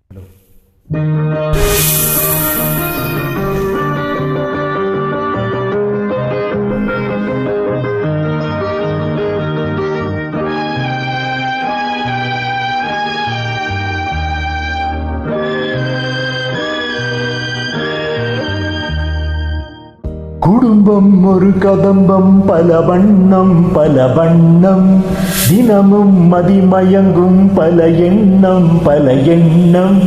குடும்பம் ஒரு கதம்பம், பல வண்ணம் பல வண்ணம், தினமும் மதிமயங்கும் பல எண்ணம் பல எண்ணம்.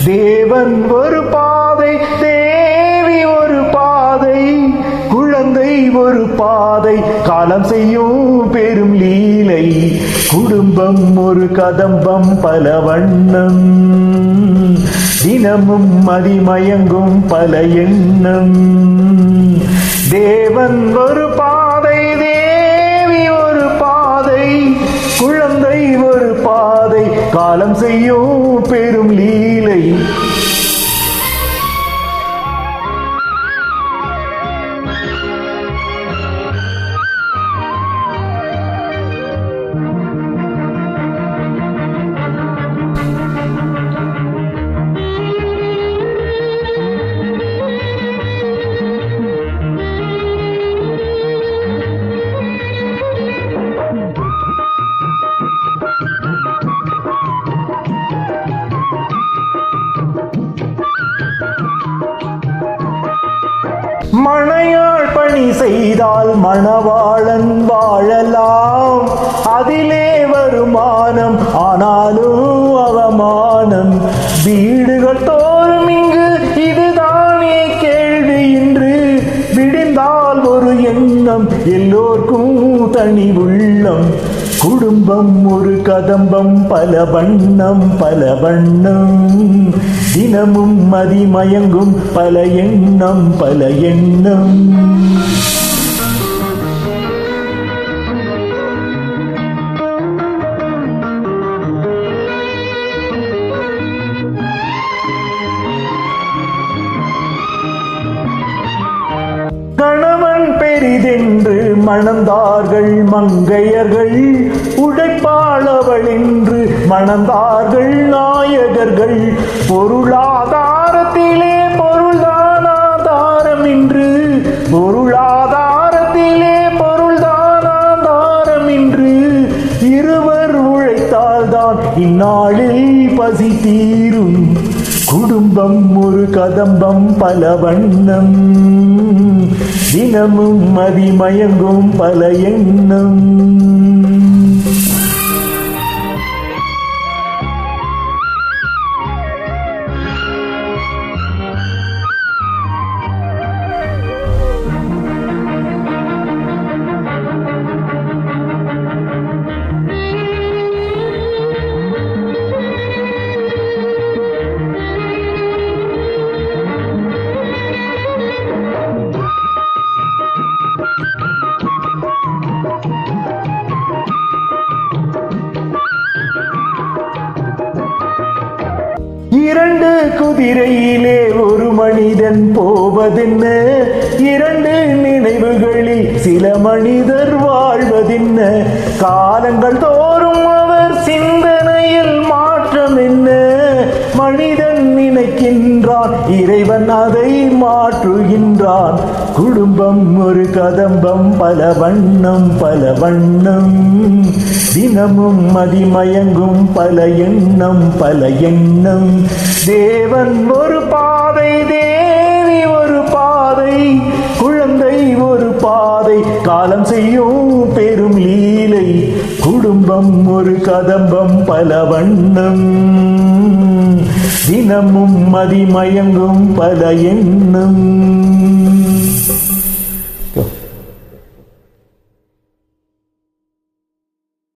தேவன் ஒரு பாதை, தேவி ஒரு பாதை, குழந்தை ஒரு பாதை, காலம் செய்யும் பெரும் லீலை. குடும்பம் ஒரு கதம்பம், பல வண்ணம், தினமும் மதிமயங்கும் பல எண்ணம். தேவன் ஒரு பாதை, தேவி ஒரு பாதை, குழந்தை ஒரு பாதை, காலம் செய்யும் பெரும் லீலை. மணையாள் பணி செய்தால் மணவாளன் வாழலாம், அதிலே வருமானம், ஆனாலும் அவமானம். வீடுகள் தோறும் இங்கு இதுதானே கேள்வி இன்று, விடிந்தால் ஒரு எண்ணம், எல்லோர்க்கும் தனி உள்ளம். குடும்பம் ஒரு கதம்பம், பல வண்ணம் பல வண்ணம், தினமும் மதிமயங்கும் பல எண்ணம் பல எண்ணம். கணவன் பெரிதென்று மணந்தார்கள் மங்கையர்கள், உடைப்பாளவள் என்று மணந்தார்கள் நாயகர்கள். பொருளாதாரத்திலே பொருள்தான் ஆதாரம் என்று, பொருளாதாரத்திலே பொருள்தான் ஆதாரம் என்று, இருவர் உழைத்தால்தான் இந்நாளில் பசி தீரும். குடும்பம் ஒரு கதம்பம், பல வண்ணம், தினமும் மதிமயங்கும் பல எண்ணம். இரண்டு குதிரையிலே ஒரு மனிதன் போவதென்ன, இரண்டு நினைவுகளில் சில மனிதர் வாழ்வதென்ன. காலங்கள் தோறும் அவர் சிந்தனையில் மாற்றம் என்ன, மனிதன் நினைக்கின்றான், இறைவன் அதை மாற்றுகின்றான். குடும்பம் ஒரு கதம்பம், பல வண்ணம் பல வண்ணம், தினமும் மதிமயங்கும் பல எண்ணம் பல எண்ணம். தேவன் ஒரு பாதை, தேவி ஒரு பாதை, குழந்தை ஒரு பாதை, காலம் செய்யும் பெரும் லீலை. குடும்பம் ஒரு கதம்பம், பல வண்ணம், தினமும் மதிமயங்கும் பல எண்ணம்.